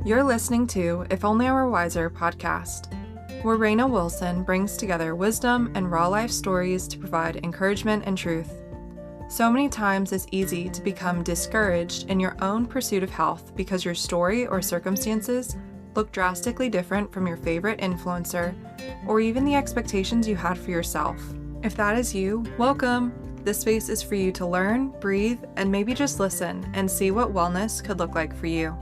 You're listening to If Only I Were Wiser podcast, where Raina Wilson brings together wisdom and raw life stories to provide encouragement and truth. So many times it's easy to become discouraged in your own pursuit of health because your story or circumstances look drastically different from your favorite influencer or even the expectations you had for yourself. If that is you, welcome! This space is for you to learn, breathe, and maybe just listen and see what wellness could look like for you.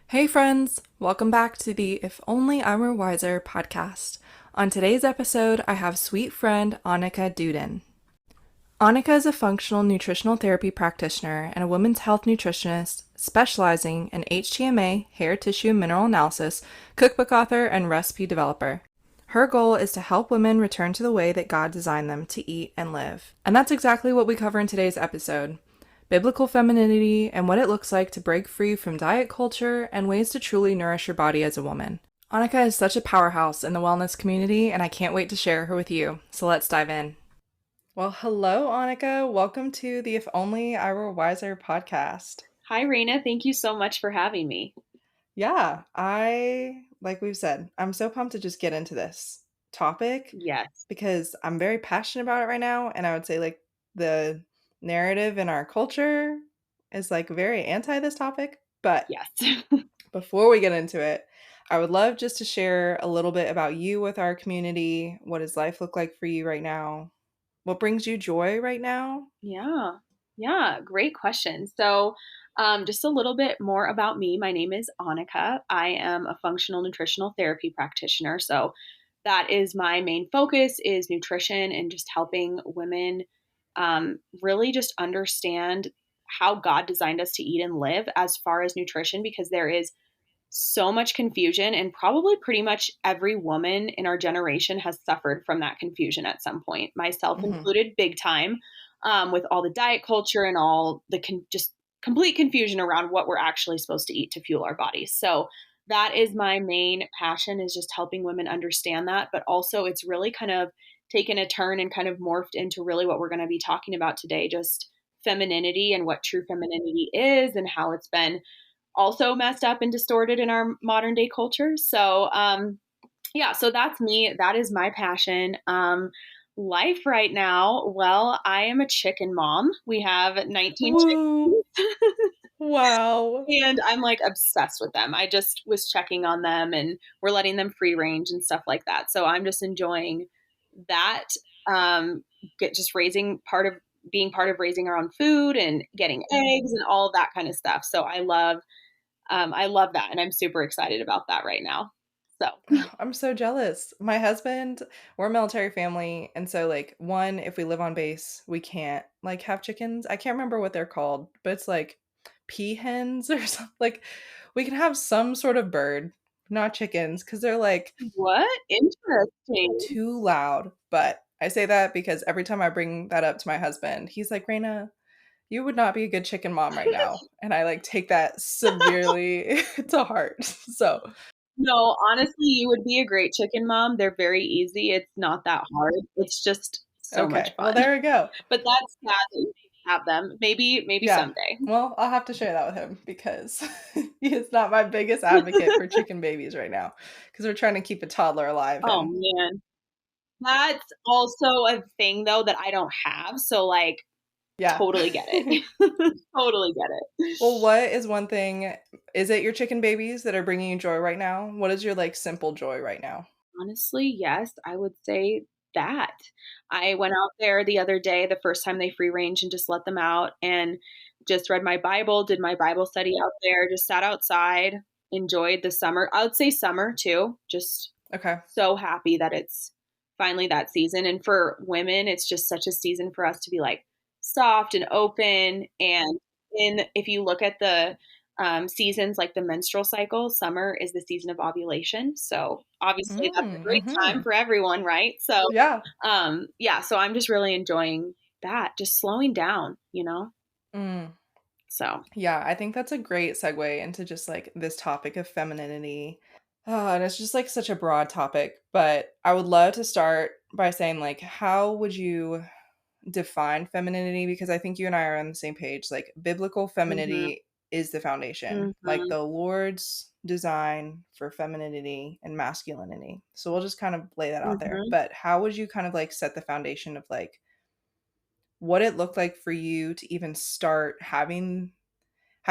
Hey friends, welcome back to the If Only I Were Wiser podcast. On today's episode, I have sweet friend Annika Duden. Annika is a functional nutritional therapy practitioner and a women's health nutritionist specializing in HTMA, hair tissue mineral analysis, cookbook author, and recipe developer. Her goal is to help women return to the way that God designed them to eat and live. And that's exactly what we cover in today's episode. Biblical femininity and what it looks like to break free from diet culture and ways to truly nourish your body as a woman. Annika is such a powerhouse in the wellness community, and I can't wait to share her with you. So let's dive in. Well, hello, Annika. Welcome to the If Only I Were Wiser podcast. Hi, Raina. Thank you so much for having me. Yeah, like we've said, I'm so pumped to just get into this topic. Yes. Because I'm very passionate about it right now, and I would say like the narrative in our culture is like very anti this topic. But yes. Before we get into it, I would love just to share a little bit about you with our community. What does life look like for you right now? What brings you joy right now? Yeah. Great question. So, just a little bit more about me. My name is Annika. I am a functional nutritional therapy practitioner. So that is my main focus is nutrition and just helping women really just understand how God designed us to eat and live as far as nutrition, because there is so much confusion, and probably pretty much every woman in our generation has suffered from that confusion at some point, myself included, big time, with all the diet culture and all the just complete confusion around what we're actually supposed to eat to fuel our bodies. So that is my main passion, is just helping women understand that. But also it's really kind of taken a turn and kind of morphed into really what we're going to be talking about today, just femininity and what true femininity is and how it's been also messed up and distorted in our modern day culture. So, so that's me. That is my passion. Life right now, well, I am a chicken mom. We have 19 Woo. chickens. Wow. And I'm like obsessed with them. I just was checking on them and we're letting them free range and stuff like that. So I'm just enjoying that. Just being part of raising our own food and getting eggs and all of that kind of stuff. So I love that. And I'm super excited about that right now. So I'm so jealous. My husband, we're a military family. And so like if we live on base, we can't like have chickens. I can't remember what they're called, but it's like peahens or something. Like we can have some sort of bird, not chickens, because they're like what? Interesting. too loud. But I say that because every time I bring that up to my husband, he's like, Raina, you would not be a good chicken mom right now. And I like take that severely to heart. So No, honestly, you would be a great chicken mom. They're very easy. It's not that hard. It's just so much okay. fun. Well, there we go. But that's sad that you have them. Maybe someday. Well, I'll have to share that with him because he is not my biggest advocate for chicken babies right now because we're trying to keep a toddler alive. Oh man. That's also a thing though that I don't have. So like totally get it. Totally get it. Well, what is one thing? Is it your chicken babies that are bringing you joy right now? What is your like simple joy right now? Honestly, yes, I would say that. I went out there the other day, the first time they free range, and just let them out and just read my Bible, did my Bible study out there, just sat outside, enjoyed the summer. I would say summer too. Just so happy that it's finally that season. And for women, it's just such a season for us to be like soft and open. And if you look at the seasons like the menstrual cycle, summer is the season of ovulation. So obviously that's a great time for everyone, right? So so I'm just really enjoying that, just slowing down, So yeah, I think that's a great segue into just like this topic of femininity. And it's just like such a broad topic, but I would love to start by saying like, how would you define femininity, because I think you and I are on the same page. Like, biblical Mhm. femininity is the foundation, like Mhm. the Lord's design for femininity and masculinity. So we'll just kind of lay that out there. Mhm. But how would you kind of like set the foundation of like what it looked like for you to even start having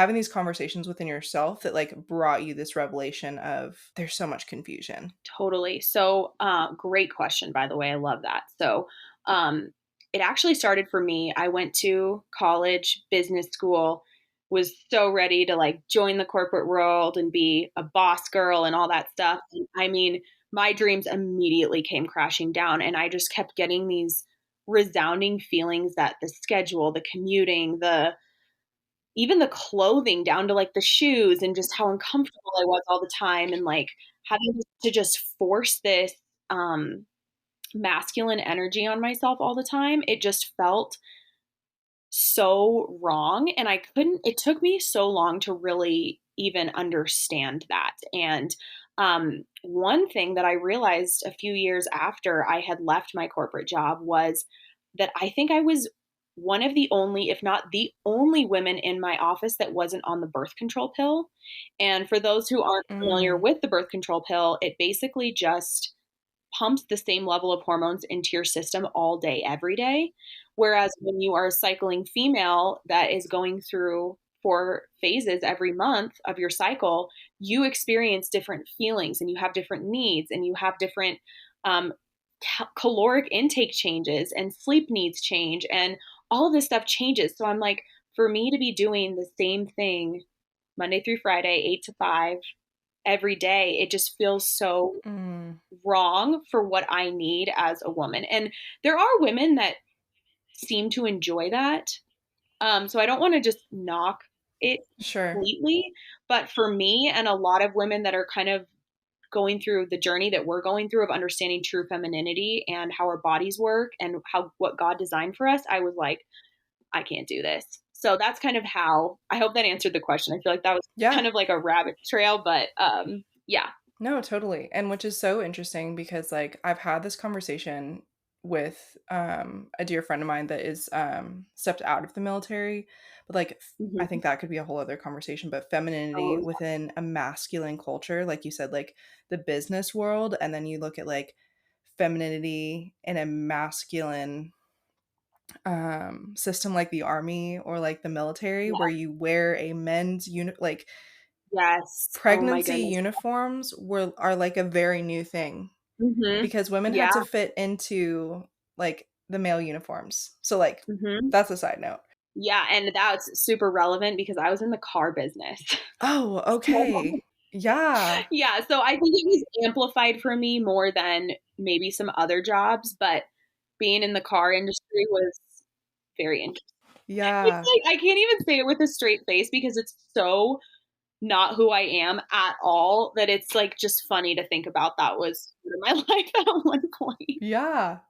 these conversations within yourself that like brought you this revelation of there's so much confusion? Totally. So, great question, by the way. I love that. So, um, it actually started for me. I went to college, business school, was so ready to like join the corporate world and be a boss girl and all that stuff. And, I mean, my dreams immediately came crashing down, and I just kept getting these resounding feelings that the schedule, the commuting, the even the clothing down to like the shoes and just how uncomfortable I was all the time and like having to just force this um masculine energy on myself all the time. It just felt so wrong and I couldn't it took me so long to really even understand that. And one thing that I realized a few years after I had left my corporate job was that I think I was one of the only, if not the only women in my office that wasn't on the birth control pill. And for those who aren't familiar Mm. with the birth control pill, it basically just pumps the same level of hormones into your system all day, every day. Whereas when you are a cycling female that is going through 4 phases every month of your cycle, you experience different feelings and you have different needs and you have different um, caloric intake changes and sleep needs change and all of this stuff changes. So I'm like, for me to be doing the same thing Monday through Friday, 8 to 5 every day, it just feels so Mm. wrong for what I need as a woman. And there are women that seem to enjoy that. So I don't want to just knock it Sure. completely. But for me and a lot of women that are kind of going through the journey that we're going through of understanding true femininity and how our bodies work and how what God designed for us, I was like, I can't do this. So that's kind of how I hope that answered the question. I feel like that was Yeah. kind of like a rabbit trail, but yeah. No, totally. And which is so interesting because like I've had this conversation with a dear friend of mine that is stepped out of the military, but like I Hmm. think that could be a whole other conversation, but femininity Oh, within a masculine culture, like you said, like the business world, and then you look at like femininity in a masculine system like the army or like the military where yeah. you wear a like Yes. Oh my pregnancy goodness. uniforms are like a very new thing Mhm. because women had Yeah. to fit into like the male uniforms. So like Mhm. that's a side note. Yeah, and that's super relevant because I was in the car business. Oh, So okay. Yeah. yeah, so I think it was amplified for me more than maybe some other jobs, but being in the car industry was very interesting. It's Yeah. like I can't even say it with a straight face because it's so not who I am at all that it's like just funny to think about that was my life at one point. Yeah.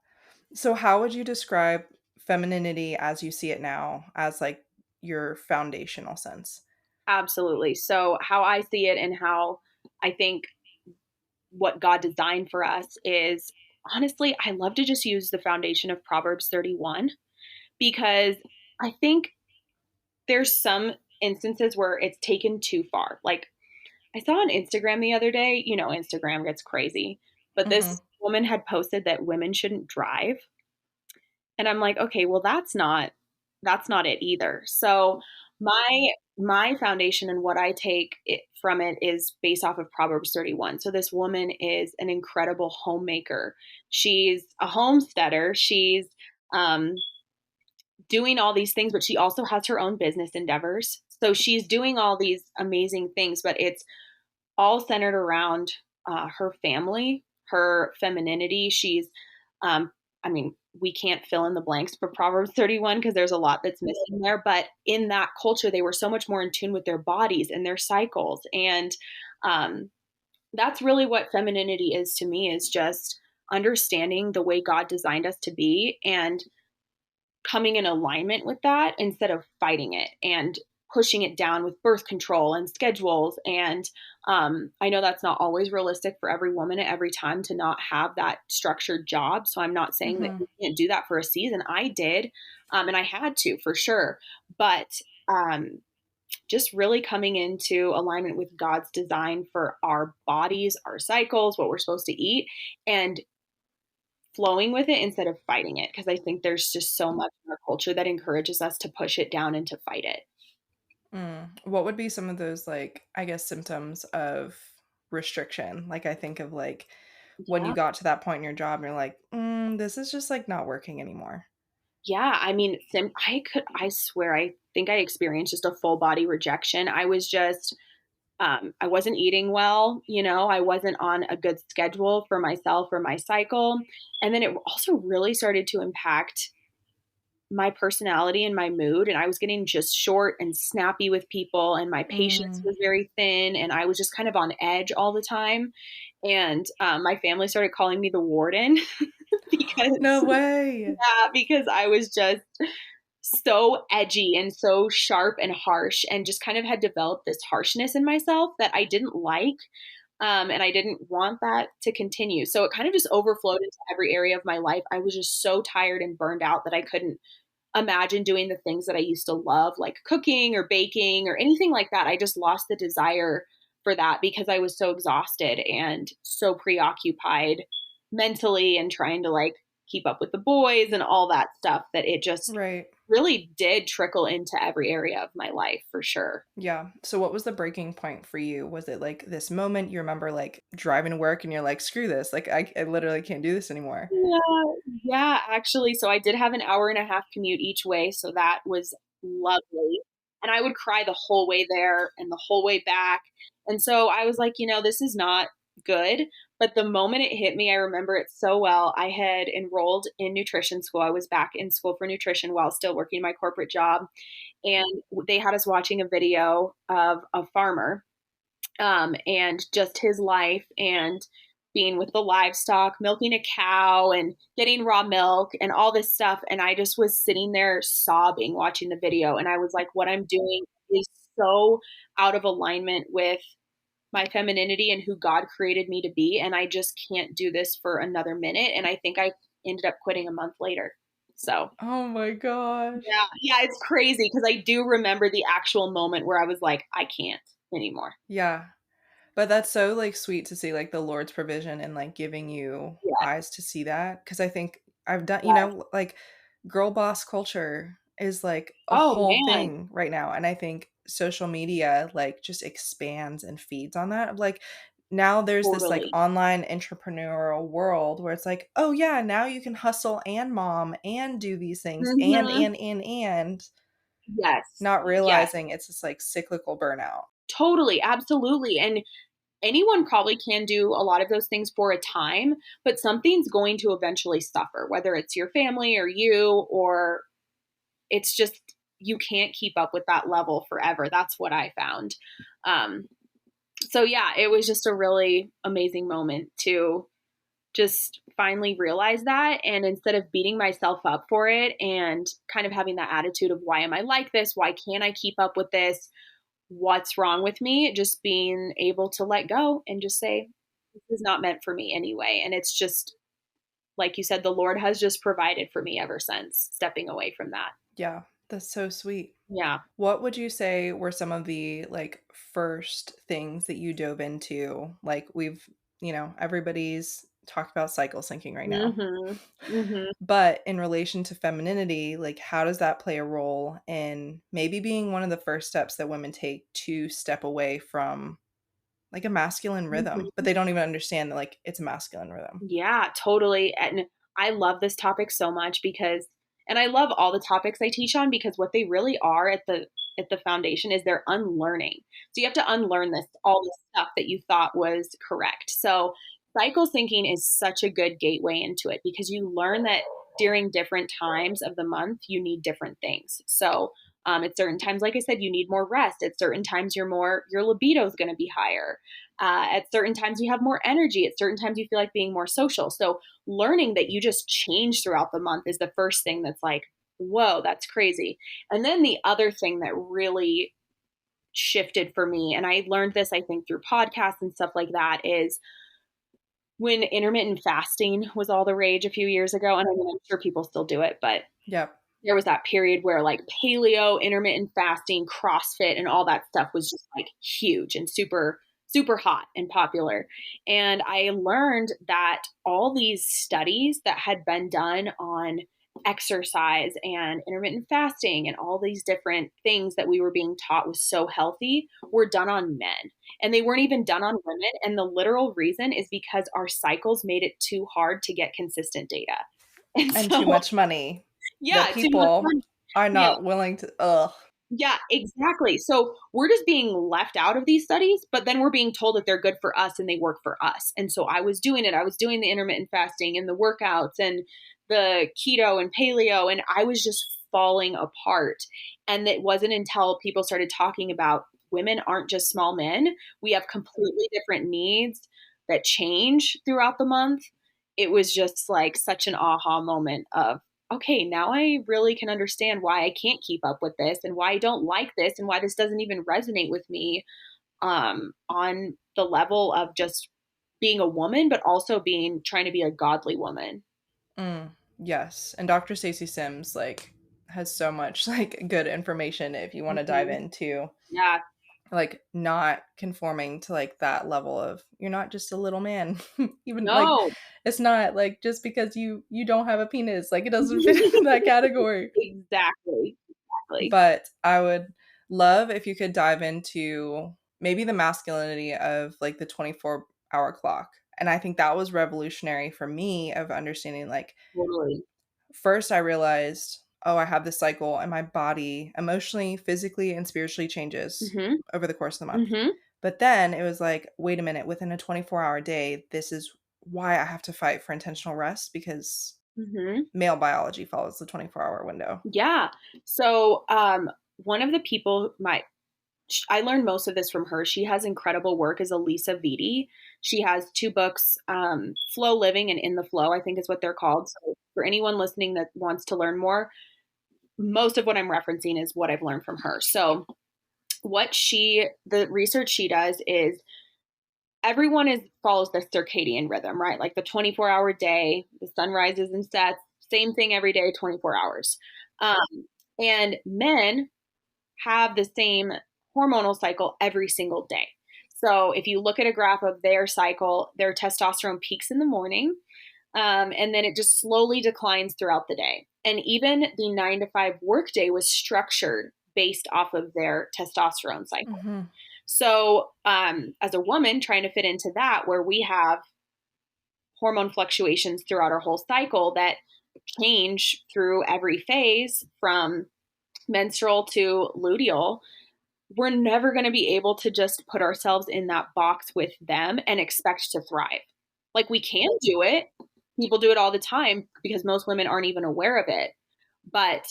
So how would you describe femininity as you see it now as like your foundational sense? Absolutely. So how I see it and how I think what God designed for us is honestly, I love to just use the foundation of Proverbs 31 because I think there's some instances where it's taken too far. Like I saw on Instagram the other day, you know, Instagram gets crazy, but this Mhm. woman had posted that women shouldn't drive. And I'm like, okay, well that's not it either. So my foundation and what I take it from it is based off of Proverbs 31. So this woman is an incredible homemaker. She's a homesteader. She's um, doing all these things, but she also has her own business endeavors. So she's doing all these amazing things, but it's all centered around her family, her femininity. She's, um, I mean, we can't fill in the blanks for Proverbs 31 because there's a lot that's missing there. But in that culture, they were so much more in tune with their bodies and their cycles. And um, that's really what femininity is to me is just understanding the way God designed us to be and coming in alignment with that instead of fighting it. And pushing it down with birth control and schedules. And I know that's not always realistic for every woman at every time to not have that structured job. So I'm not saying that Mm-hmm. you can't do that for a season. I did, and I had to for sure. But just really coming into alignment with God's design for our bodies, our cycles, what we're supposed to eat, and flowing with it instead of fighting it. Because I think there's just so much in our culture that encourages us to push it down and to fight it. What would be some of those, like, I guess, symptoms of restriction? Like, I think of like when you Yeah. got to that point in your job and you're like, this is just like not working anymore. Yeah. I mean, I swear, I think I experienced just a full body rejection. I was just, I wasn't eating well, I wasn't on a good schedule for myself or my cycle. And then it also really started to impact my personality and my mood. And I was getting just short and snappy with people, and my patience Mm. was very thin, and I was just kind of on edge all the time. And my family started calling me the warden No because, way. yeah, because I was just so edgy and so sharp and harsh, and just kind of had developed this harshness in myself that I didn't like. And I didn't want that to continue. So it kind of just overflowed into every area of my life. I was just so tired and burned out that I couldn't imagine doing the things that I used to love, like cooking or baking or anything like that. I just lost the desire for that because I was so exhausted and so preoccupied mentally and trying to like keep up with the boys and all that stuff that it just Right. really did trickle into every area of my life for sure. Yeah. So what was the breaking point for you? Was it like this moment you remember like driving to work and you're like, screw this? Like I literally can't do this anymore. Yeah, yeah, actually, so I did have an hour and a half commute each way, so that was lovely. And I would cry the whole way there and the whole way back. And so I was like, this is not good. But the moment it hit me, I remember it so well. I had enrolled in nutrition school. I was back in school for nutrition while still working my corporate job. And they had us watching a video of a farmer, and just his life and being with the livestock, milking a cow and getting raw milk and all this stuff. And I just was sitting there sobbing watching the video. And I was like, what I'm doing is so out of alignment with my femininity and who God created me to be. And I just can't do this for another minute. And I think I ended up quitting a month later. So, Oh my gosh. yeah, yeah, it's crazy because I do remember the actual moment where I was like, I can't anymore. Yeah. But that's so, like, sweet to see, like, the Lord's provision and, like, giving you Yeah. eyes to see that. Because I think I've done Yes. like, girl boss culture is, like, a Oh, whole man. thing right now, and I think social media, like, just expands and feeds on that. Like, now there's this, like, Totally. online entrepreneurial world where it's like, "Oh, yeah, now you can hustle and mom and do these things Mhm. and," Yes. not Yes. realizing it's this, like, cyclical burnout. Totally, absolutely, and anyone probably can do a lot of those things for a time, but something's going to eventually suffer, whether it's your family or you, or it's just you can't keep up with that level forever. That's what I found. Um, so yeah, it was just a really amazing moment to just finally realize that. And instead of beating myself up for it and kind of having that attitude of why am I like this? Why can't I keep up with this? What's wrong with me? Just being able to let go and just say, this is not meant for me anyway. And it's just, like you said, the Lord has just provided for me ever since stepping away from that. Yeah, that's so sweet. Yeah. What would you say were some of the, like, first things that you dove into? Like, everybody's talked about cycle syncing right now. Mm-hmm. Mm-hmm. But in relation to femininity, like, how does that play a role in maybe being one of the first steps that women take to step away from, like, a masculine rhythm, but Mm-hmm. they don't even understand that, like, it's a masculine rhythm? Yeah, totally. And I love this topic so much because, and I love all the topics I teach on because what they really are at the foundation is they're unlearning. So you have to unlearn all this stuff that you thought was correct. So cycle syncing is such a good gateway into it because you learn that during different times of the month you need different things. So at certain times, like I said, you need more rest. At certain times, your libido is going to be higher. At certain times, you have more energy. At certain times, you feel like being more social. So, learning that you just change throughout the month is the first thing that's like, whoa, that's crazy. And then the other thing that really shifted for me, and I learned this, I think, through podcasts and stuff like that, is when intermittent fasting was all the rage a few years ago. And I mean, I'm sure people still do it, but Yep. there was that period where like paleo, intermittent fasting, CrossFit, and all that stuff was just like huge and super, super hot and popular. And I learned that all these studies that had been done on exercise and intermittent fasting and all these different things that we were being taught was so healthy were done on men. And they weren't even done on women. And the literal reason is because our cycles made it too hard to get consistent data. And And too so, much money that yeah, too much people money. are Yeah, not willing to, ugh. yeah, exactly. So we're just being left out of these studies, but then we're being told that they're good for us and they work for us. And so I was doing it. I was doing the intermittent fasting and the workouts and the keto and paleo, and I was just falling apart. And it wasn't until people started talking about women aren't just small men, we have completely different needs that change throughout the month. It was just like such an aha moment of, okay, now I really can understand why I can't keep up with this and why I don't like this and why this doesn't even resonate with me, on the level of just being a woman, but also being trying to be a godly woman. Mm, yes. And Dr. Stacey Sims like has so much like good information if you want to dive Mm-hmm. into Yeah, like not conforming to like that level of you're not just a little man. Even like no, it's not like just because you don't have a penis, like it doesn't fit in that category. exactly, exactly. But I would love if you could dive into maybe the masculinity of like the 24-hour clock. And I think that was revolutionary for me of understanding like Totally. first I realized, oh, I have this cycle and my body emotionally, physically, and spiritually changes Mm-hmm. over the course of the month. Mm-hmm. But then it was like, wait a minute, within a 24-hour day, this is why I have to fight for intentional rest because Mm-hmm. male biology follows the 24-hour window. Yeah. So, one of the people, I learned most of this from her. She has incredible work, is Elisa Vitti. She has two books, Flow Living and In the Flow, I think is what they're called. So for anyone listening that wants to learn more, most of what I'm referencing is what I've learned from her. So the research she does is everyone follows the circadian rhythm, right? Like the 24-hour day, the sun rises and sets, same thing every day, 24 hours. Um, and men have the same hormonal cycle every single day. So if you look at a graph of their cycle, their testosterone peaks in the morning, and then it just slowly declines throughout the day. And even the 9 to 5 workday was structured based off of their testosterone cycle. Mm-hmm. So, as a woman trying to fit into that, where we have hormone fluctuations throughout our whole cycle that change through every phase from menstrual to luteal, we're never going to be able to just put ourselves in that box with them and expect to thrive. Like we can do it. People do it all the time because most women aren't even aware of it. But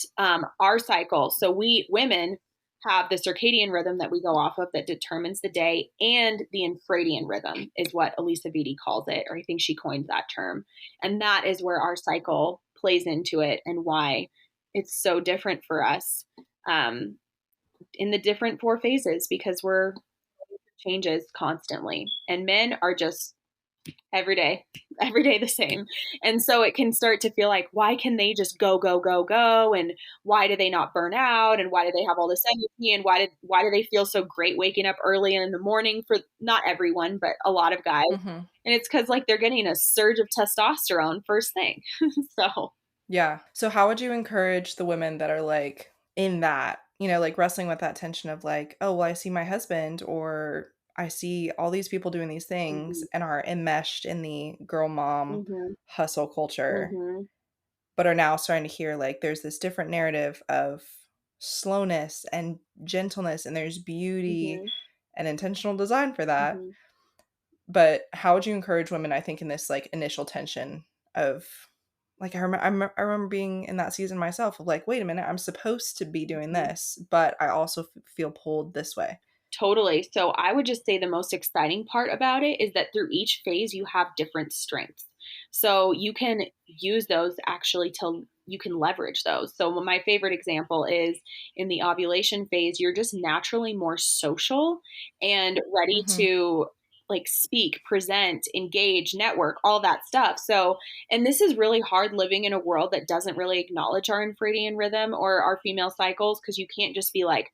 our cycle, so we women have the circadian rhythm that we go off of that determines the day, and the infradian rhythm is what Elisa Vitti calls it, or I think she coined that term. And that is where our cycle plays into it and why it's so different for us. In the different 4 phases, because we're changes constantly, and men are just every day every day the same. And so it can start to feel like, why can they just go go go go, and why do they not burn out, and why do they have all this energy, and why do they feel so great waking up early in the morning, for not everyone but a lot of guys. Mm-hmm. And it's because like they're getting a surge of testosterone first thing. So Yeah. So how would you encourage the women that are like in that, like wrestling with that tension of like, oh, well, I see my husband or I see all these people doing these things mhm, and are enmeshed in the girl mom mhm, hustle culture, mhm, but are now starting to hear like there's this different narrative of slowness and gentleness and there's beauty mhm, and intentional design for that. mhm. But how would you encourage women, I think, in this like initial tension of like I remember being in that season myself of like, wait a minute, I'm supposed to be doing Mhm. this, but I also feel pulled this way. Totally. So I would just say the most exciting part about it is that through each phase, you have different strengths. So you can use those actually to you can leverage those. So my favorite example is in the ovulation phase, you're just naturally more social and ready Mm-hmm. to like speak, present, engage, network, all that stuff. So, and this is really hard living in a world that doesn't really acknowledge our infradian rhythm or our female cycles, because you can't just be like,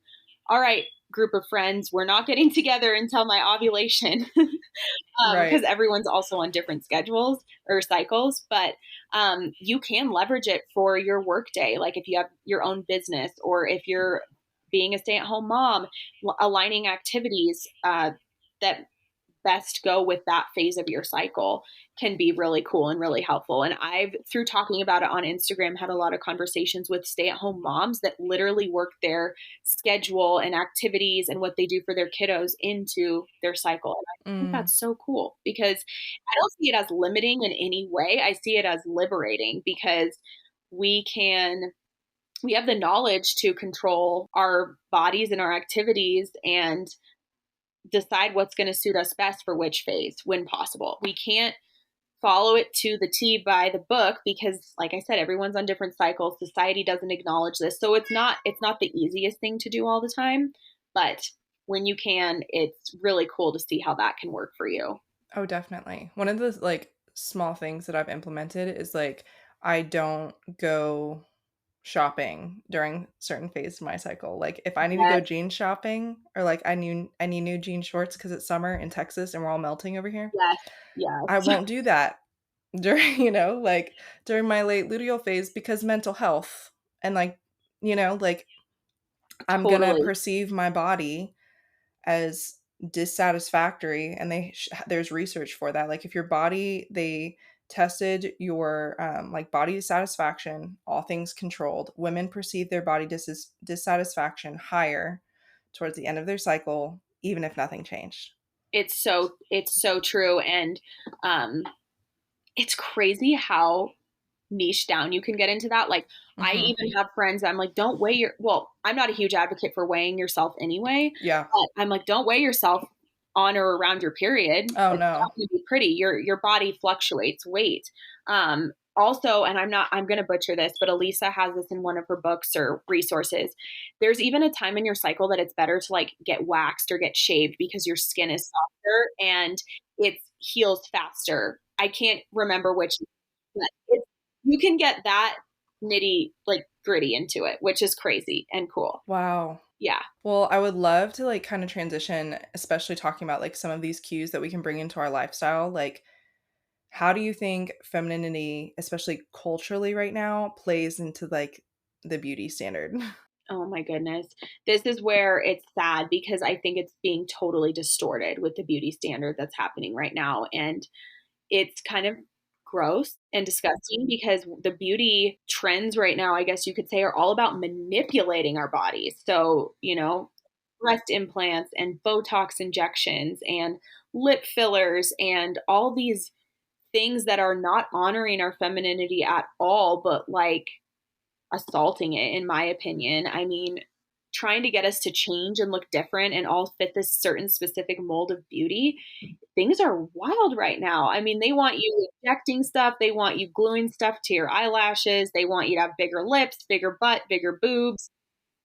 all right, group of friends, we're not getting together until my ovulation. Because Right. everyone's also on different schedules or cycles, but you can leverage it for your workday. Like if you have your own business or if you're being a stay-at-home mom, aligning activities that best go with that phase of your cycle can be really cool and really helpful. And I've, through talking about it on Instagram, had a lot of conversations with stay-at-home moms that literally work their schedule and activities and what they do for their kiddos into their cycle. And I think Mm. that's so cool because I don't see it as limiting in any way. I see it as liberating because we can we have the knowledge to control our bodies and our activities and decide what's going to suit us best for which phase when possible. We can't follow it to the T by the book because like I said, everyone's on different cycles. Society doesn't acknowledge this. So it's not the easiest thing to do all the time, but when you can, it's really cool to see how that can work for you. Oh, definitely. One of the like small things that I've implemented is like I don't go shopping during certain phases of my cycle. Like if I need to Yes, go jean shopping or like I need new jean shorts because it's summer in Texas and we're all melting over here, yes, I yes. won't do that during, like during my late luteal phase because mental health and like, like I'm gonna Totally. perceive my body as dissatisfactory, and there's research for that. Like if your body, they tested your like body satisfaction, all things controlled, women perceive their body dissatisfaction higher towards the end of their cycle even if nothing changed. It's so true. And um it's crazy how niche down you can get into that. Like I Hmm. even have friends I'm like, don't weigh your well, I'm not a huge advocate for weighing yourself anyway, Yeah. but I'm like, don't weigh yourself on or around your period. Oh It's no. not gonna be pretty. Your body fluctuates weight. Also, and I'm gonna butcher this, but Elisa has this in one of her books or resources. There's even a time in your cycle that it's better to like get waxed or get shaved because your skin is softer and it heals faster. I can't remember which, but you can get that nitty like gritty into it, which is crazy and cool. Wow. Yeah. Well, I would love to like kind of transition, especially talking about like some of these cues that we can bring into our lifestyle. Like, how do you think femininity, especially culturally right now, plays into like the beauty standard? Oh my goodness. This is where it's sad because I think it's being totally distorted with the beauty standard that's happening right now. And it's kind of gross and disgusting because the beauty trends right now, I guess you could say, are all about manipulating our bodies. So, breast implants and Botox injections and lip fillers and all these things that are not honoring our femininity at all, but like assaulting it, in my opinion. I mean, trying to get us to change and look different and all fit this certain specific mold of beauty. Things are wild right now. I mean, they want you injecting stuff, they want you gluing stuff to your eyelashes, they want you to have bigger lips, bigger butt, bigger boobs.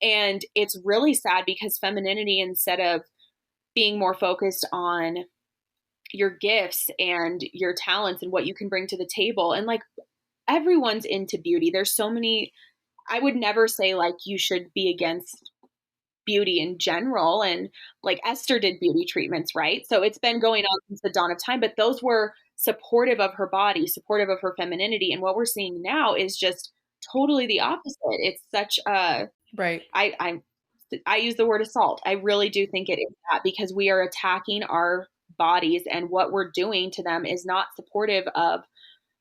And it's really sad because femininity, instead of being more focused on your gifts and your talents and what you can bring to the table, and like everyone's into beauty. There's so many, I would never say like you should be against beauty in general. And like Esther did beauty treatments, right? So it's been going on since the dawn of time, but those were supportive of her body, supportive of her femininity. And what we're seeing now is just totally the opposite. It's such a, Right. I use the word assault. I really do think it is that because we are attacking our bodies and what we're doing to them is not supportive of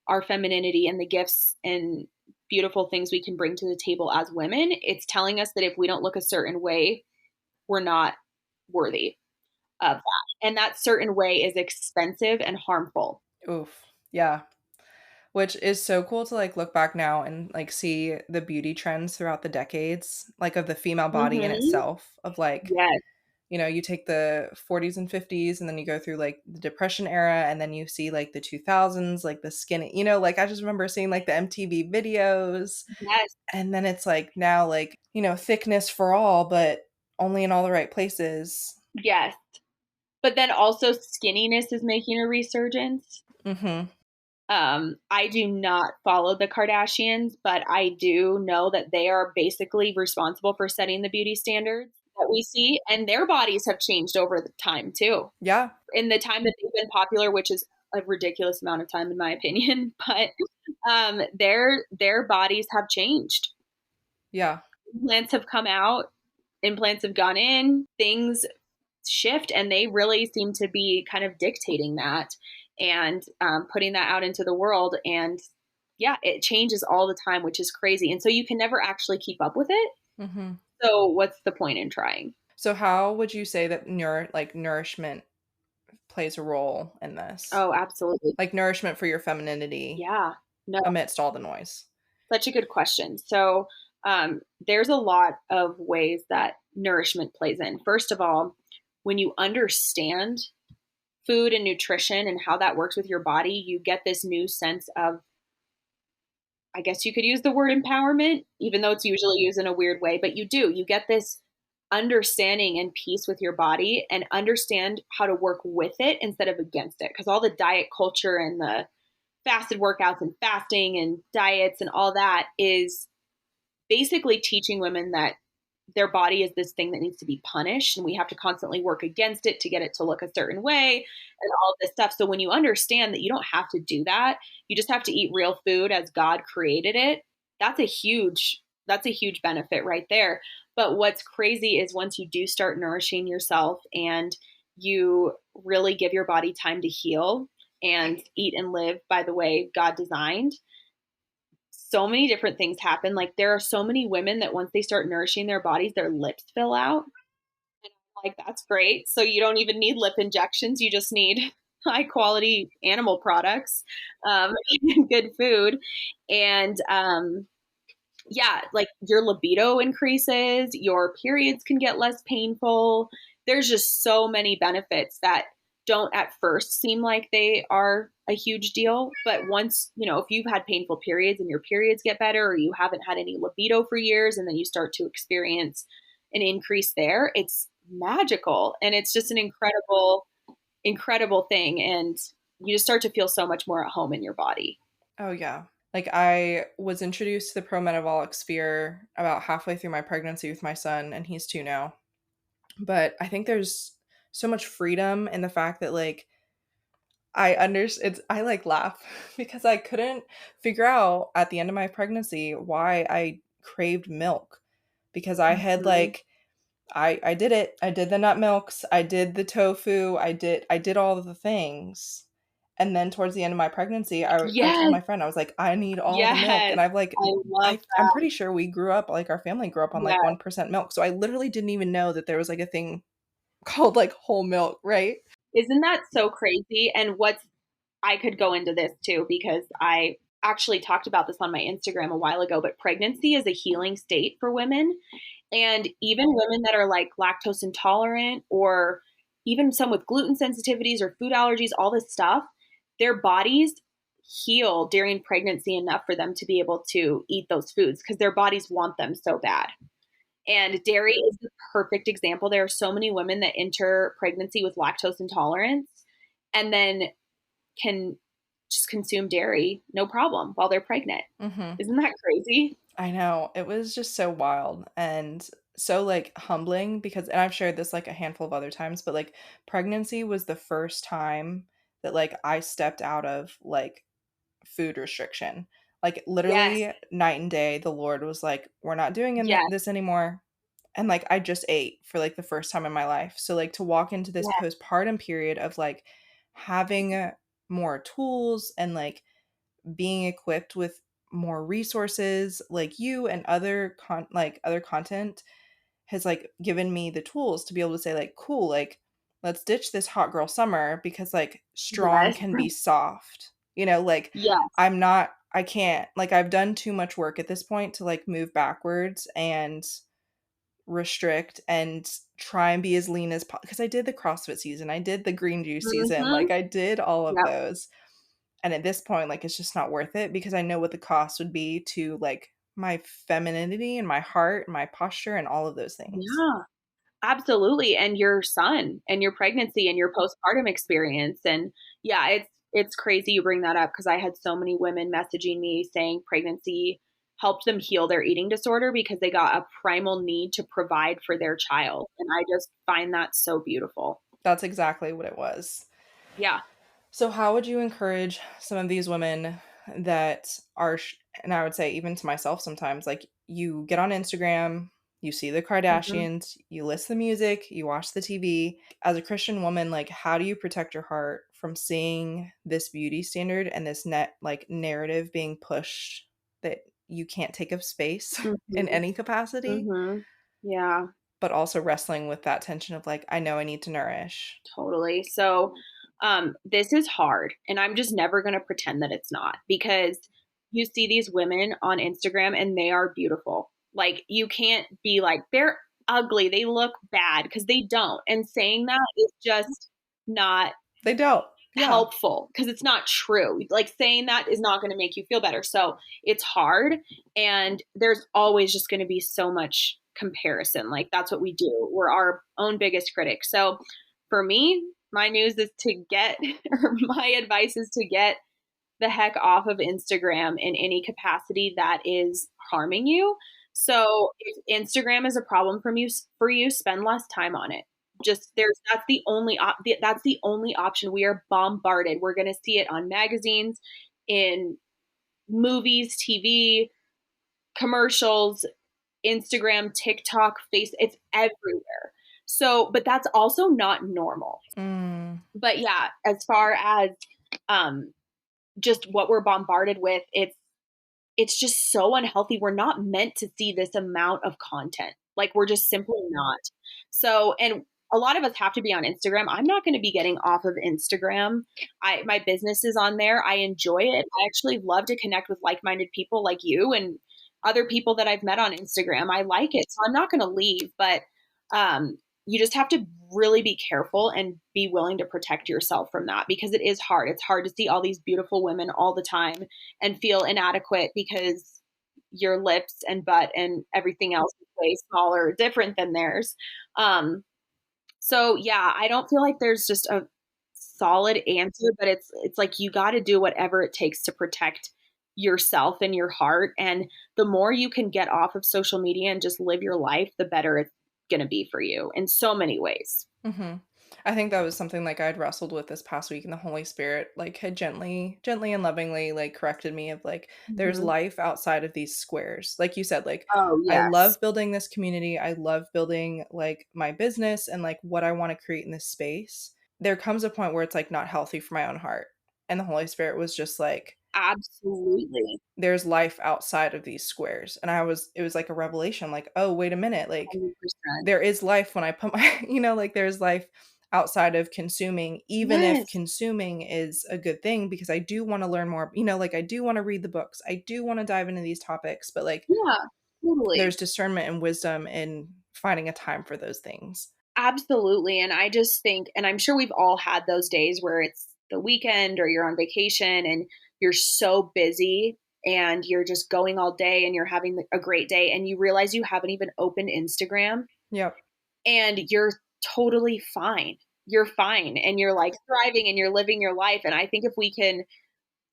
our femininity and the gifts and beautiful things we can bring to the table as women. It's telling us that if we don't look a certain way, we're not worthy of that. And that certain way is expensive and harmful. Oof. Yeah. Which is so cool to like look back now and like see the beauty trends throughout the decades, like of the female body in Mm-hmm. itself, of like Yes. you take the 40s and 50s and then you go through like the depression era and then you see like the 2000s, like the skinny, like I just remember seeing like the MTV videos, Yes, and then it's like now like, thickness for all, but only in all the right places. yes. But then also skinniness is making a resurgence. Mhm. I do not follow the Kardashians, but I do know that they are basically responsible for setting the beauty standards that we see, and their bodies have changed over the time too. Yeah. In the time that they've been popular, which is a ridiculous amount of time in my opinion, but their bodies have changed. Yeah. Implants have come out, implants have gone in, things shift, and they really seem to be kind of dictating that and putting that out into the world. And yeah, it changes all the time, which is crazy. And so you can never actually keep up with it. Mhm. So what's the point in trying? So how would you say that nourishment plays a role in this? Oh, absolutely. Like nourishment for your femininity Yeah. No, amidst all the noise. such a good question. So there's a lot of ways that nourishment plays in. First of all, when you understand food and nutrition and how that works with your body, you get this new sense of, I guess you could use the word empowerment, even though it's usually used in a weird way, but you do. You get this understanding and peace with your body and understand how to work with it instead of against it. Because all the diet culture and the fasted workouts and fasting and diets and all that is basically teaching women that their body is this thing that needs to be punished and we have to constantly work against it to get it to look a certain way and all this stuff. So when you understand that you don't have to do that, you just have to eat real food as God created it. That's a huge benefit right there. But what's crazy is once you do start nourishing yourself and you really give your body time to heal and eat and live by the way God designed, so many different things happen. Like there are so many women that once they start nourishing their bodies, their lips fill out. And I'm like, that's great. So you don't even need lip injections. You just need high quality animal products, good food. And yeah, like your libido increases, your periods can get less painful. There's just so many benefits that don't at first seem like they are a huge deal. But once, if you've had painful periods and your periods get better, or you haven't had any libido for years, and then you start to experience an increase there, it's magical. And it's just an incredible, incredible thing. And you just start to feel so much more at home in your body. Oh yeah. Like I was introduced to the pro-metabolic sphere about halfway through my pregnancy with my son, and he's 2 now. But I think there's so much freedom in the fact that like I like laugh because I couldn't figure out at the end of my pregnancy why I craved milk, because I had Mhm. like I did it. I did the nut milks, I did the tofu, I did all of the things. And then towards the end of my pregnancy, I told Yes, my friend, I was like, "I need all the milk." yes. And I've like I love I'm that. pretty sure we grew up like our family grew up on like Yeah. 1% milk. So I literally didn't even know that there was like a thing called like whole milk, right? Isn't that so crazy? And I could go into this too because I actually talked about this on my Instagram a while ago, but pregnancy is a healing state for women. And even women that are like lactose intolerant or even some with gluten sensitivities or food allergies, all this stuff, their bodies heal during pregnancy enough for them to be able to eat those foods because their bodies want them so bad. And dairy is the perfect example. There are so many women that enter pregnancy with lactose intolerance and then can just consume dairy no problem while they're pregnant. Mhm. Isn't that crazy? I know. It was just so wild and so like humbling because, and I've shared this like a handful of other times, but like pregnancy was the first time that like I stepped out of like food restriction. Like Yes. literally night and day, the Lord was like, "We're not doing Yes. this anymore." And like I just ate for like the first time in my life. So like to walk into this Yes. postpartum period of like having more tools and like being equipped with more resources like you and other content has like given me the tools to be able to say like cool, like let's ditch this hot girl summer because like strong Yes. can be soft, like Yes. I can't, like I've done too much work at this point to like move backwards and restrict and try and be as lean as possible, because I did the CrossFit season, I did the green juice season, Mhm. like I did all of Yep. those. And at this point, like, it's just not worth it because I know what the cost would be to like my femininity and my heart and my posture and all of those things. Yeah. Absolutely, and your son, and your pregnancy, and your postpartum experience, and yeah, it's crazy you bring that up because I had so many women messaging me saying pregnancy helped them heal their eating disorder because they got a primal need to provide for their child, and I just find that so beautiful. That's exactly what it was. Yeah. So, how would you encourage some of these women that are, and I would say even to myself sometimes, like you get on Instagram, you see the Mhm. Kardashians, you listen to music, you watch the TV. As a Christian woman, like how do you protect your heart from seeing this beauty standard and this net like narrative being pushed that you can't take up space in Mhm. any capacity, Mhm. Yeah. but also wrestling with that tension of like, I know I need to nourish. Totally. So, this is hard, and I'm just never going to pretend that it's not because you see these women on Instagram and they are beautiful. Like, you can't be like, they're ugly, they look bad because they don't. And saying that is just not They don't. Yeah. helpful because it's not true. Like, saying that is not going to make you feel better. So, it's hard, and there's always just going to be so much comparison. Like, that's what we do. We're our own biggest critic. So, for me, my news is to get, or my advice is to get the heck off of Instagram in any capacity that is harming you. So if Instagram is a problem for you, spend less time on it. Just that's the only option. We are bombarded. We're going to see it on magazines, in movies, TV, commercials, Instagram, TikTok, Face. It's everywhere. So, but that's also not normal. Mm. But yeah, as far as um, just what we're bombarded with, it's just so unhealthy. We're not meant to see this amount of content. Like, we're just simply not. So, and a lot of us have to be on Instagram. I'm not going to be getting off of Instagram. My business is on there. I enjoy it. I actually love to connect with like-minded people like you and other people that I've met on Instagram. I like it. So I'm not going to leave, but you just have to really be careful and be willing to protect yourself from that because it is hard. It's hard to see all these beautiful women all the time and feel inadequate because your lips and butt and everything else is way smaller or different than theirs. Um, so yeah, I don't feel like there's just a solid answer, but it's like you got to do whatever it takes to protect yourself and your heart. And the more you can get off of social media and just live your life, the better it's going to be for you in so many ways. Hmm. I think that was something like I'd wrestled with this past week, and the Holy Spirit like had gently and lovingly like corrected me of like there's Mhm. life outside of these squares. Like you said, like Oh, I yes. love building this community. I love building like my business and like what I want to create in this space. There comes a point where it's like not healthy for my own heart. And the Holy Spirit was just like, Absolutely. there's life outside of these squares. And it was like a revelation, like, oh, wait a minute, like 100%. there is life when I put my, like there's life outside of consuming, even if Yes. consuming is a good thing, because I do want to learn more, like I do want to read the books. I do want to dive into these topics, but like Yeah, totally. there's discernment and wisdom in finding a time for those things. Absolutely, and I just think and I'm sure we've all had those days where it's the weekend or you're on vacation and you're so busy and you're just going all day and you're having a great day and you realize you haven't even opened Instagram Yep. and you're totally fine. You're fine and you're like thriving and you're living your life, and I think if we can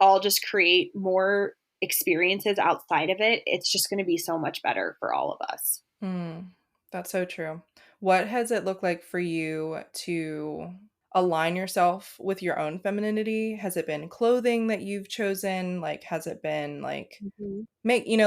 all just create more experiences outside of it, it's just gonna be so much better for all of us. Mm, that's so true. What has it looked like for you to align yourself with your own femininity? Has it been clothing that you've chosen? Like, has it been like Mhm.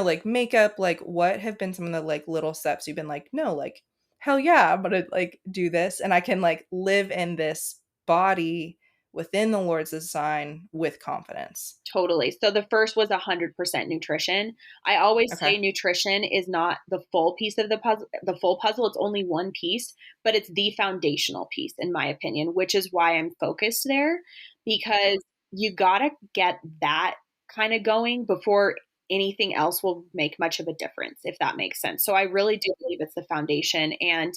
like makeup? Like, what have been some of the like little steps you've been like, no, like, hell yeah, I'm gonna like do this and I can like live in this body within the Lord's design with confidence. Totally. So the first was 100% nutrition. I always Okay. say nutrition is not the full piece of the full puzzle. It's only one piece, but it's the foundational piece, in my opinion, which is why I'm focused there because you got to get that kind of going before anything else will make much of a difference, if that makes sense. So I really do believe it's the foundation. And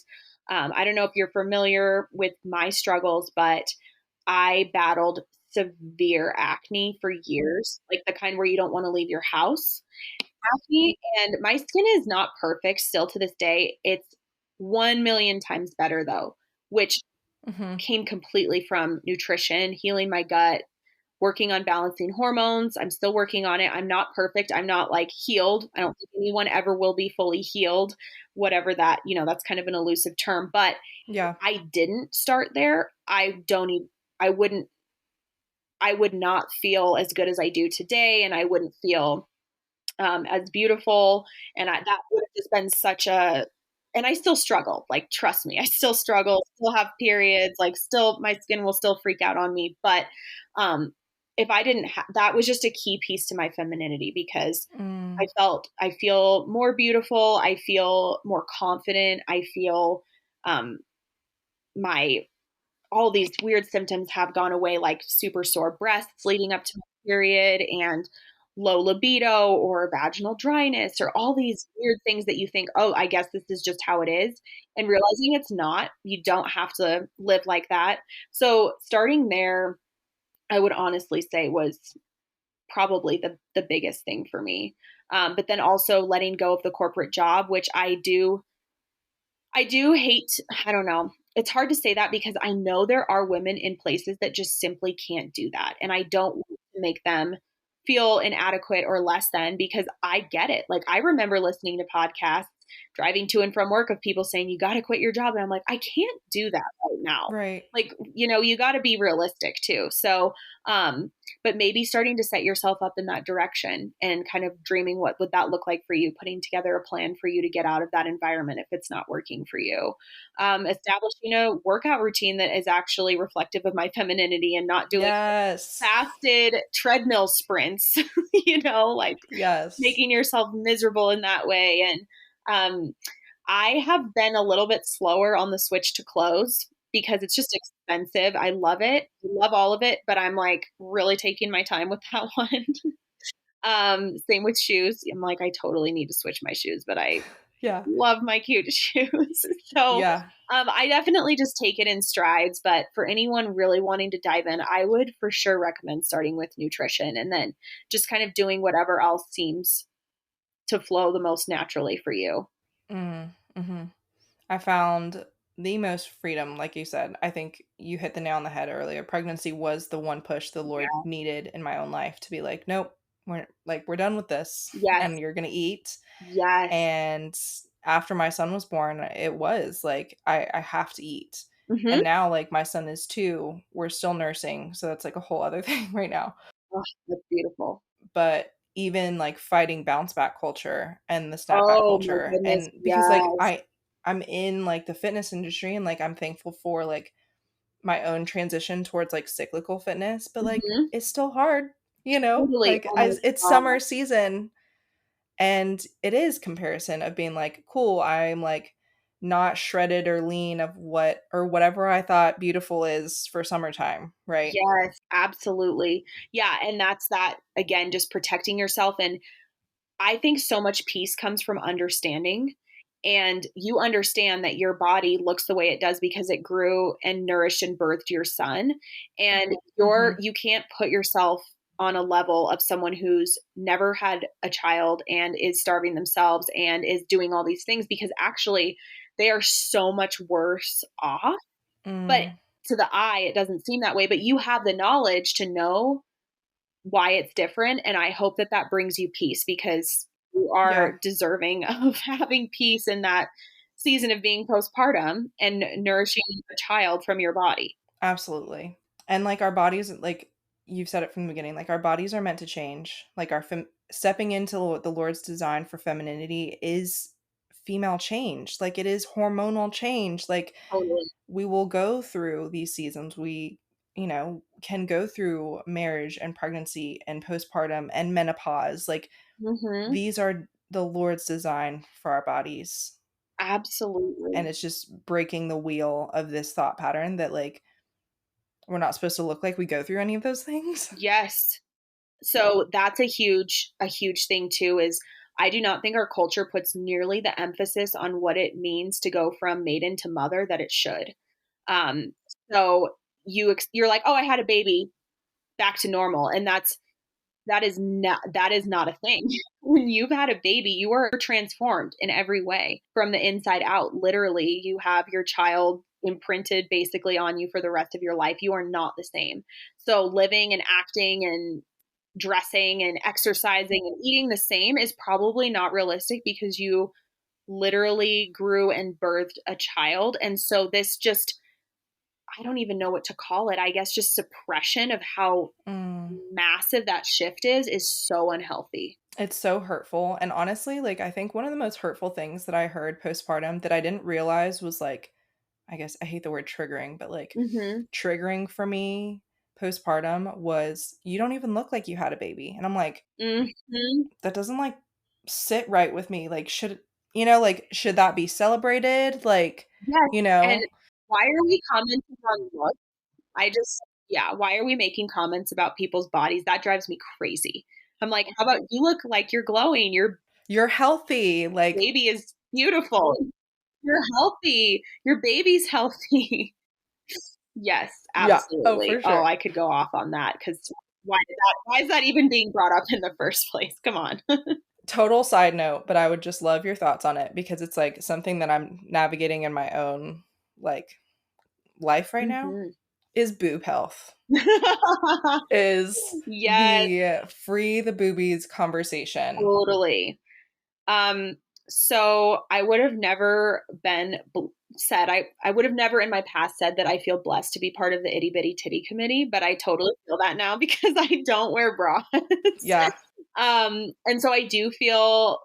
I don't know if you're familiar with my struggles, but I battled severe acne for years, like the kind where you don't want to leave your house acne. And my skin is not perfect still to this day. It's 1 million times better though, which Mm-hmm. came completely from nutrition, healing my gut, working on balancing hormones. I'm still working on it. I'm not perfect. I'm not like healed. I don't think anyone ever will be fully healed, whatever that, that's kind of an elusive term. But if Yeah. I didn't start there, I wouldn't, I would not feel as good as I do today. And I wouldn't feel as beautiful. And that would have just been and I still struggle. Like, trust me, I still struggle, still have periods, like, still, my skin will still freak out on me. But um, if I didn't that was just a key piece to my femininity because Mm. I feel more beautiful. I feel more confident. I feel um, my all these weird symptoms have gone away, like super sore breasts leading up to my period and low libido or vaginal dryness or all these weird things that you think, oh, I guess this is just how it is. And realizing it's not, you don't have to live like that. So starting there, I would honestly say was probably the biggest thing for me. But then also letting go of the corporate job, which I do hate, I don't know. It's hard to say that because I know there are women in places that just simply can't do that. And I don't want to make them feel inadequate or less than because I get it. Like, I remember listening to podcasts driving to and from work of people saying, you got to quit your job. And I'm like, I can't do that right now. Right. Like, you got to be realistic too. So, um, but maybe starting to set yourself up in that direction and kind of dreaming what would that look like for you, putting together a plan for you to get out of that environment if it's not working for you. Establishing a workout routine that is actually reflective of my femininity and not doing Yes. fasted treadmill sprints, like Yes. making yourself miserable in that way. And um, I have been a little bit slower on the switch to clothes because it's just expensive. I love it. I love all of it, but I'm like really taking my time with that one. Same with shoes. I'm like, I totally need to switch my shoes, but I Yeah. love my cute shoes. So Yeah. I definitely just take it in strides. But for anyone really wanting to dive in, I would for sure recommend starting with nutrition and then just kind of doing whatever else seems to flow the most naturally for you. Mm-hmm. I found the most freedom, like you said. I think you hit the nail on the head earlier. Pregnancy was the one push the Lord Yeah. needed in my own life to be like, nope, we're done with this, Yes. and you're gonna eat. Yes. And after my son was born, it was like I have to eat. Hmm. And now, like, my son is 2, we're still nursing, so that's like a whole other thing right now. Oh, that's beautiful. But even like fighting bounce back culture and the snapback Oh my culture, goodness. and because like Yes. I'm in like the fitness industry, and like I'm thankful for like my own transition towards like cyclical fitness, but like Hmm. it's still hard, Totally. like Oh my it's God. summer season, and it is comparison of being like, cool, I'm like not shredded or lean of what or whatever I thought beautiful is for summertime, right? Yes, absolutely. Yeah. And that's that again, just protecting yourself. And I think so much peace comes from understanding. And you understand that your body looks the way it does because it grew and nourished and birthed your son. And Mhm. you can't put yourself on a level of someone who's never had a child and is starving themselves and is doing all these things because actually they are so much worse off. But Mm, to the eye, it doesn't seem that way. But you have the knowledge to know why it's different. And I hope that that brings you peace because you are yeah. deserving of having peace in that season of being postpartum and nourishing a child from your body. Absolutely. And like our bodies, like you've said it from the beginning, like our bodies are meant to change. Like stepping into what the Lord's design for femininity is female change. Like it is hormonal change. Like Totally. we will go through these seasons. We, can go through marriage and pregnancy and postpartum and menopause. Like Hmm. these are the Lord's design for our bodies. And Absolutely. it's just breaking the wheel of this thought pattern that like we're not supposed to look like we go through any of those things. Yes. So that's a huge thing too, is I do not think our culture puts nearly the emphasis on what it means to go from maiden to mother that it should. Um, so you're like, oh, I had a baby, back to normal. And that is not a thing. When you've had a baby, you are transformed in every way from the inside out. Literally, you have your child imprinted basically on you for the rest of your life. You are not the same. So living and acting and dressing and exercising and eating the same is probably not realistic because you literally grew and birthed a child. And so this just, I don't even know what to call it. I guess just suppression of how Mm. massive that shift is so unhealthy. It's so hurtful. And honestly, like, I think one of the most hurtful things that I heard postpartum that I didn't realize was like, I guess I hate the word triggering, but like Mhm. triggering for me postpartum was you don't even look like you had a baby. And I'm like, Mhm. that doesn't like sit right with me. Like, like, should that be celebrated? Like, Yes, you and know, why are we commenting on looks? I just yeah, why are we making comments about people's bodies? That drives me crazy. I'm like, "How about you look like you're glowing, your you're healthy. Like, baby is beautiful, you're healthy, your baby's healthy." Yes, yeah. Oh, absolutely. for Oh, sure. I could go off on that because why is that even being brought up in the first place? Come on. Total side note, but I would just love your thoughts on it because it's like something that I'm navigating in my own like life right now Mhm. is boob health. Is Yes, the free the boobies conversation. totally. Um, so I would have never said I would have never in my past said that I feel blessed to be part of the itty bitty titty committee, but I totally feel that now because I don't wear bras. Yeah. And so I do feel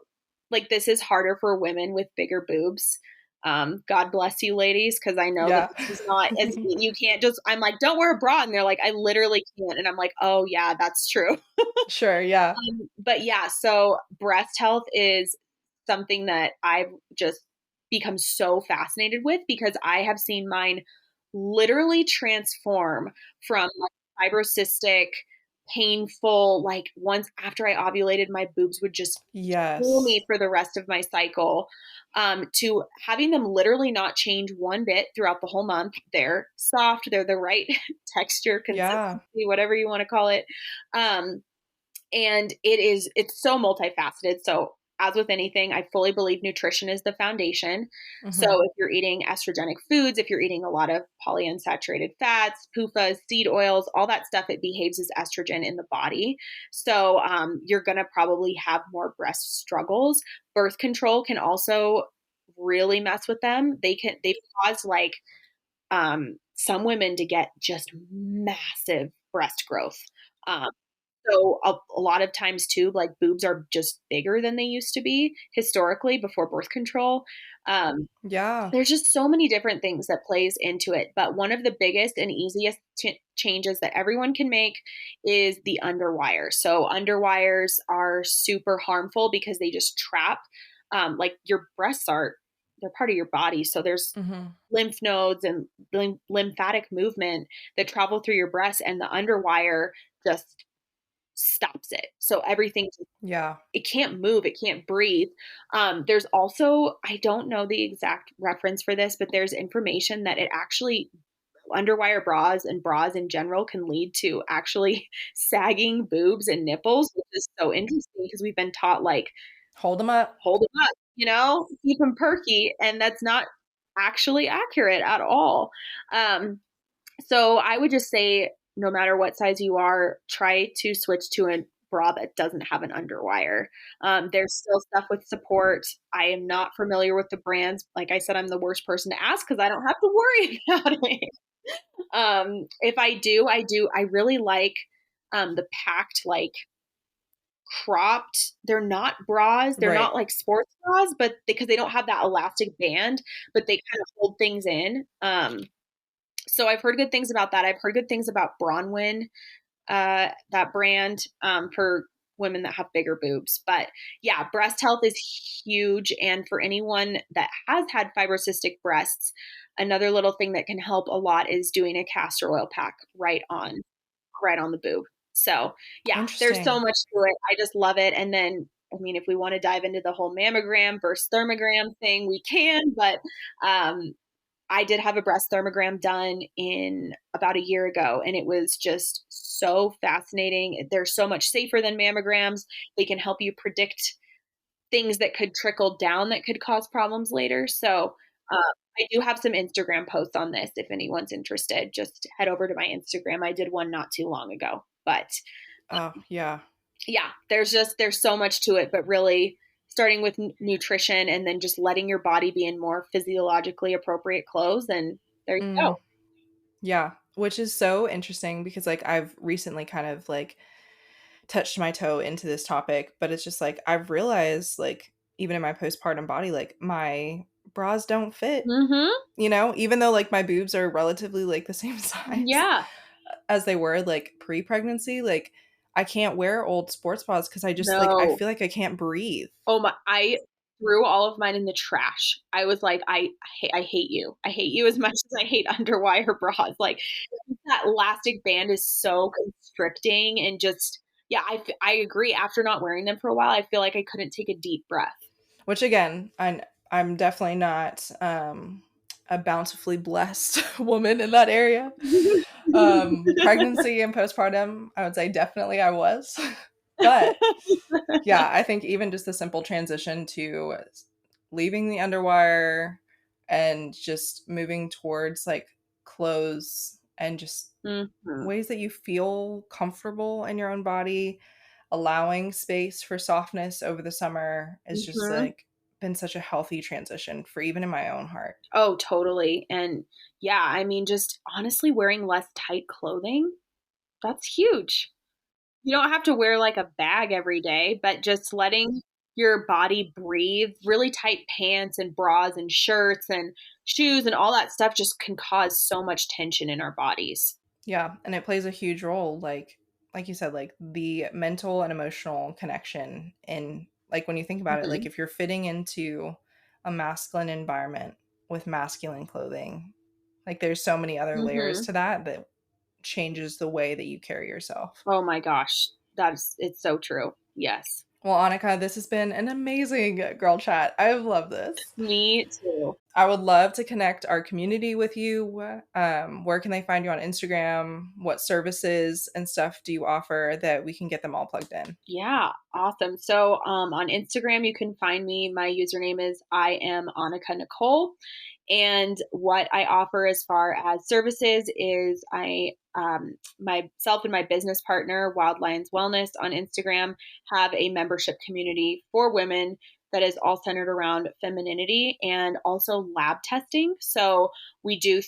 like this is harder for women with bigger boobs. God bless you, ladies, because I know that Yeah. this is not as you can't just. I'm like, don't wear a bra, and they're like, I literally can't, and I'm like, oh yeah, that's true. Sure, yeah. But yeah, so breast health is something that I've just become so fascinated with because I have seen mine literally transform from like fibrocystic, painful, like once after I ovulated, my boobs would just kill Yes. me for the rest of my cycle, to having them literally not change one bit throughout the whole month. They're soft, they're the right texture, Yeah. consistency, whatever you want to call it. Um, and it's so multifaceted. So as with anything, I fully believe nutrition is the foundation. So Mhm. if you're eating estrogenic foods, if you're eating a lot of polyunsaturated fats, PUFAs, seed oils, all that stuff, it behaves as estrogen in the body. So you're going to probably have more breast struggles. Birth control can also really mess with them. They've caused like some women to get just massive breast growth. Um, so a lot of times too, like boobs are just bigger than they used to be historically before birth control. Um, Yeah. there's just so many different things that plays into it. But one of the biggest and easiest changes that everyone can make is the underwire. So underwires are super harmful because they just trap, like your breasts are, they're part of your body. So there's Mhm. lymph nodes and lymphatic movement that travel through your breast, and the underwire just stops it. So everything, Yeah. it can't move, it can't breathe. There's also, I don't know the exact reference for this, but there's information that it actually, underwire bras and bras in general can lead to actually sagging boobs and nipples, which is so interesting because we've been taught like Hold them up. hold them up, keep them perky, and that's not actually accurate at all. Um, so I would just say, no matter what size you are, try to switch to a bra that doesn't have an underwire. There's still stuff with support. I am not familiar with the brands. Like I said, I'm the worst person to ask because I don't have to worry about it. If I do, I really like the packed, like cropped. They're not bras. They're Right. not like sports bras, but because they don't have that elastic band, but they kind of hold things in. So I've heard good things about that. I've heard good things about Bronwyn, that brand, for women that have bigger boobs. But yeah, breast health is huge. And for anyone that has had fibrocystic breasts, another little thing that can help a lot is doing a castor oil pack right on the boob. So yeah, there's so Interesting. much to it. I just love it. And then, I mean, if we want to dive into the whole mammogram versus thermogram thing, we can, but um, I did have a breast thermogram done in about a year ago, and it was just so fascinating. They're so much safer than mammograms. They can help you predict things that could trickle down that could cause problems later. So I do have some Instagram posts on this if anyone's interested. Just head over to my Instagram. I did one not too long ago. But Oh, yeah. yeah, there's so much to it, but really starting with nutrition and then just letting your body be in more physiologically appropriate clothes, and there you Mm, go. yeah. Which is so interesting because like I've recently kind of like touched my toe into this topic, but it's just like I've realized like even in my postpartum body, like my bras don't fit, Mhm. even though like my boobs are relatively like the same size Yeah. as they were like pre-pregnancy, like I can't wear old sports bras because I just like I No. feel like I can't breathe. Oh my, I threw all of mine in the trash. I was like, I hate you. I hate you as much as I hate underwire bras. Like that elastic band is so constricting and just yeah, I agree. After not wearing them for a while, I feel like I couldn't take a deep breath. Which again, I'm definitely not a bountifully blessed woman in that area. Pregnancy and postpartum, I would say definitely I was. But yeah, I think even just the simple transition to leaving the underwire and just moving towards like clothes and just Mhm. ways that you feel comfortable in your own body, allowing space for softness over the summer is just Mhm. like been such a healthy transition for even in my own heart. Oh, totally. And yeah, I mean, just honestly wearing less tight clothing, that's huge. You don't have to wear like a bag every day, but just letting your body breathe. Really tight pants and bras and shirts and shoes and all that stuff just can cause so much tension in our bodies. Yeah, and it plays a huge role like you said, like the mental and emotional connection in like when you think about it, like Mhm. if you're fitting into a masculine environment with masculine clothing, like there's so many other layers Mhm. to that that changes the way that you carry yourself. Oh my gosh. It's so true. Yes. Well, Annika, this has been an amazing girl chat. I've loved this. Me too. I would love to connect our community with you. Where can they find you on Instagram? What services and stuff do you offer that we can get them all plugged in? Yeah, awesome. So on Instagram, you can find me. My username is I am Annika Nicole. And what I offer as far as services is myself and my business partner, Wild Lions Wellness on Instagram, have a membership community for women that is all centered around femininity and also lab testing. So we do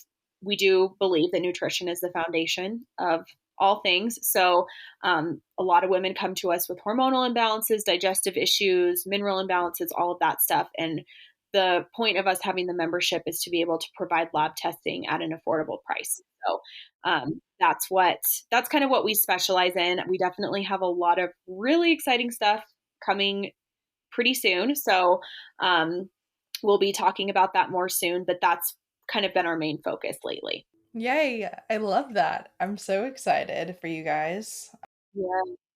we do believe that nutrition is the foundation of all things. So a lot of women come to us with hormonal imbalances, digestive issues, mineral imbalances, all of that stuff. And the point of us having the membership is to be able to provide lab testing at an affordable price. So that's kind of what we specialize in. We definitely have a lot of really exciting stuff coming pretty soon. So um, we'll be talking about that more soon, but that's kind of been our main focus lately. Yay! I love that. I'm so excited for you guys. Yeah,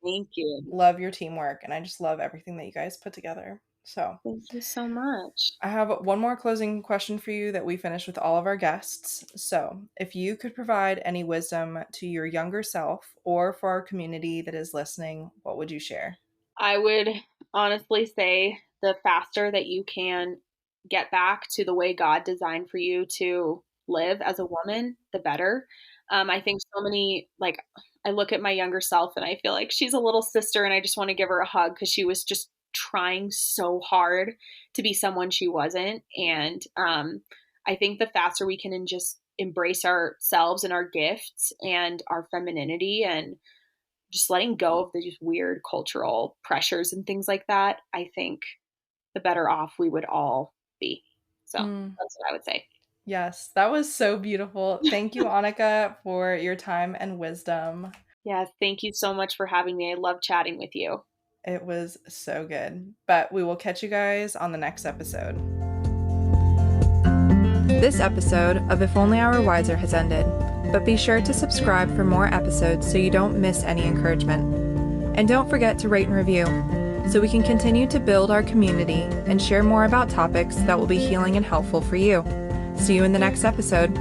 thank you. Love your teamwork, and I just love everything that you guys put together. So, Thank you so much. I have one more closing question for you that we finish with all of our guests. So, if you could provide any wisdom to your younger self or for our community that is listening, what would you share? I would honestly say the faster that you can get back to the way God designed for you to live as a woman, the better. I think so many, like, I look at my younger self and I feel like she's a little sister and I just want to give her a hug because she was just trying so hard to be someone she wasn't. And I think the faster we can just embrace ourselves and our gifts and our femininity and just letting go of the just weird cultural pressures and things like that, I think the better off we would all be. So Mm, that's what I would say. yes, that was so beautiful. Thank you, Annika, for your time and wisdom. Yes, thank you so much for having me. I love chatting with you. It was so good. But we will catch you guys on the next episode. This episode of If Only I Were Wiser has ended. but be sure to subscribe for more episodes so you don't miss any encouragement. And don't forget to rate and review so we can continue to build our community and share more about topics that will be healing and helpful for you. See you in the next episode.